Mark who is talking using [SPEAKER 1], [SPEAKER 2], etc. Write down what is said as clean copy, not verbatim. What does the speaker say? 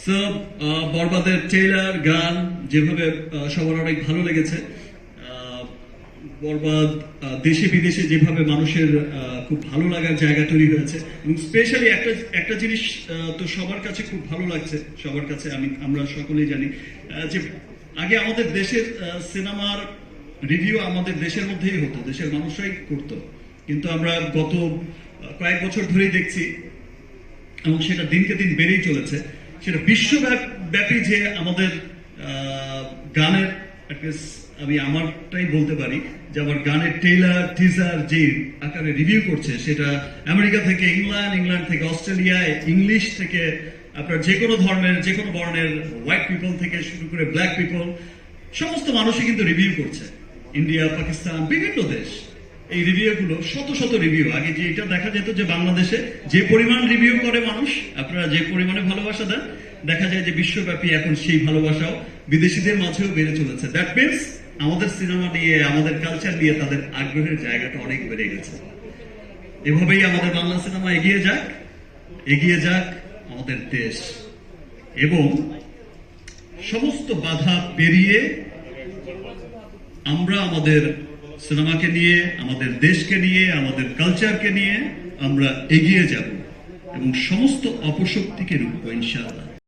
[SPEAKER 1] So বরবাদের trailer গান যেভাবে সবার অনেক ভালো লেগেছে। বরবাদ দেশে বিদেশে যেভাবে মানুষের খুব ভালো লাগার জায়গা তৈরি হয়েছে, এবং স্পেশালি একটা জিনিস তো সবার কাছে খুব ভালো লাগছে, সবার কাছে আমরা সকলেই জানি যে আগে আমাদের দেশের সিনেমার রিভিউ আমাদের দেশের মধ্যেই হতো, দেশের মানুষরাই করতো, কিন্তু আমরা গত কয়েক বছর ধরেই দেখছি, এবং সেটা দিনকে দিন বেড়েই চলেছে, সেটা বিশ্বব্যাপী যে আমাদের গানের, আমি আমারটাই বলতে পারি যে আমার গানের ট্রেলার টিজার যে আকারে রিভিউ করছে, সেটা আমেরিকা থেকে ইংল্যান্ড থেকে অস্ট্রেলিয়া, ইংলিশ থেকে আপনার যে কোনো ধর্মের যে কোনো বর্ণের হোয়াইট পিপল থেকে শুরু করে ব্ল্যাক পিপল, সমস্ত মানুষই কিন্তু রিভিউ করছে। ইন্ডিয়া, পাকিস্তান, বিভিন্ন দেশ এই রিভিউ গুলো, শত শত রিভিউ। আগে যে এটা দেখা যেত যে বাংলাদেশে যে পরিমাণ রিভিউ করে মানুষ, আপনারা যে পরিমাণে ভালোবাসা দেন, দেখা যায় যে বিশ্বব্যাপী এখন সেই ভালোবাসাও বিদেশিদের মাঝেও বেড়ে চলেছে। দ্যাট মিনস আমাদের সিনেমা নিয়ে, আমাদের কালচার নিয়ে তাদের আগ্রহের জায়গাটা অনেক বেড়ে গেছে। এভাবেই আমাদের বাংলা সিনেমা এগিয়ে যাক আমাদের দেশ, এবং সমস্ত বাধা পেরিয়ে আমরা আমাদের সিনেমাকে নিয়ে, আমাদের দেশকে নিয়ে, আমাদের কালচারকে নিয়ে আমরা এগিয়ে যাব এবং সমস্ত অপশক্তিকে রুখবো ইনশাআল্লাহ।